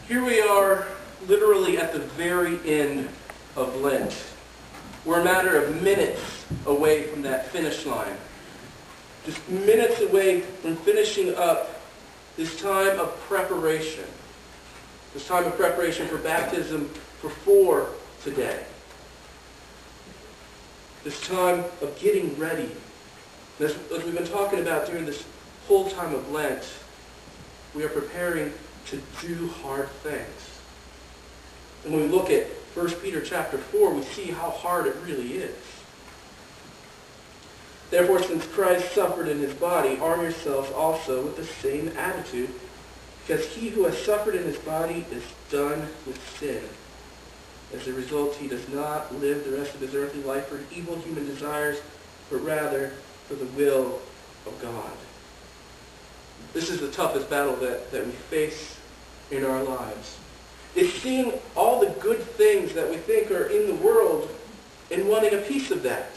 Here we are, literally at the very end of Lent. We're a matter of minutes away from that finish line. Just minutes away from finishing up this time of preparation. This time of preparation for baptism for today. This time of getting ready. As we've been talking about during this whole time of Lent, we are preparing to do hard things. And when we look at 1 Peter chapter 4, we see how hard it really is. Therefore, since Christ suffered in his body, arm yourselves also with the same attitude, because he who has suffered in his body is done with sin. As a result, he does not live the rest of his earthly life for evil human desires, but rather for the will of God. This is the toughest battle that we face in our lives. It's seeing all the good things that we think are in the world and wanting a piece of that.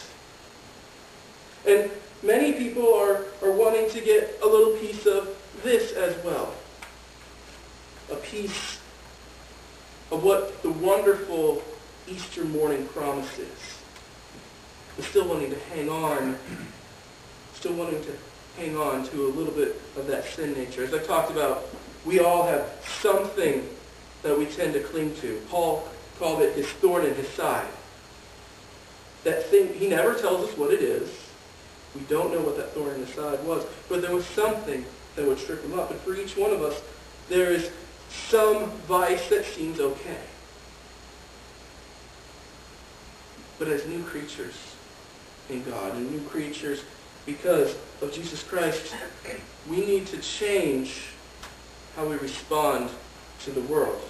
And many people are wanting to get a little piece of this as well. A piece of what the wonderful Easter morning promises. But still wanting to hang on to a little bit of that sin nature. As I talked about, we all have something that we tend to cling to. Paul called it his thorn in his side. That thing, he never tells us what it is. We don't know what that thorn in his side was. But there was something that would trip him up. And for each one of us, there is some vice that seems okay. But as new creatures in God, and new creatures because of Jesus Christ, we need to change how we respond to the world.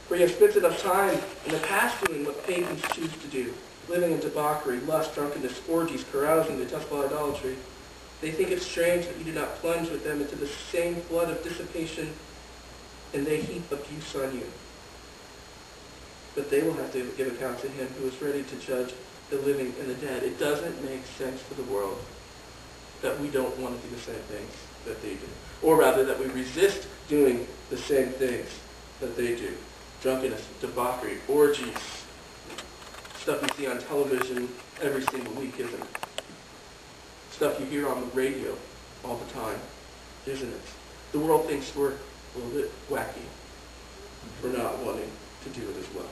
For you have spent enough time in the past doing what pagans choose to do, living in debauchery, lust, drunkenness, orgies, carousing, detestable idolatry. They think it strange that you do not plunge with them into the same flood of dissipation, and they heap abuse on you. But they will have to give account to him who is ready to judge the living and the dead. It doesn't make sense for the world that we don't want to do the same things that they do. Or rather, that we resist doing the same things that they do. Drunkenness, debauchery, orgies, stuff you see on television every single week, isn't it? Stuff you hear on the radio all the time, isn't it? The world thinks we're a little bit wacky for not wanting to do it as well.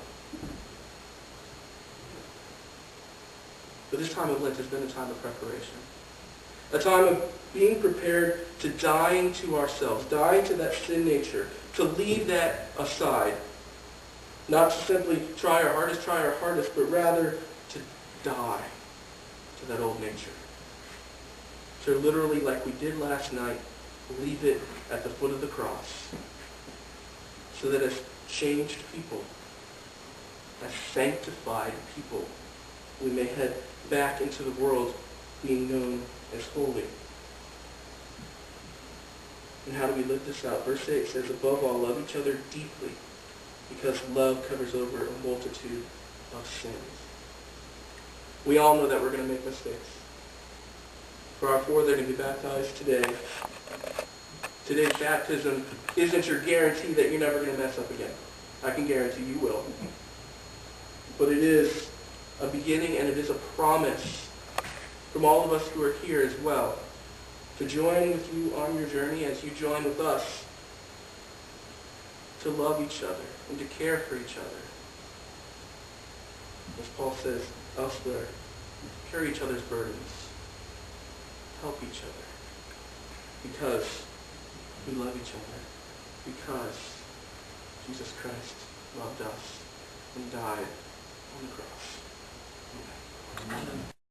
But this time of Lent has been a time of preparation. A time of being prepared to dying to ourselves, dying to that sin nature, to leave that aside. Not to simply try our hardest, but rather to die to that old nature. To literally, like we did last night, leave it at the foot of the cross. So that as changed people, as sanctified people, we may head back into the world being known as holy. And how do we live this out? Verse 8 says, above all, love each other deeply, because love covers over a multitude of sins. We all know that we're going to make mistakes. For our four, they're going to be baptized today. Today's baptism isn't your guarantee that you're never going to mess up again. I can guarantee you will. But it is a beginning and it is a promise from all of us who are here as well to join with you on your journey as you join with us to love each other and to care for each other. As Paul says elsewhere, carry each other's burdens, help each other, because we love each other, because Jesus Christ loved us and died on the cross. Amen.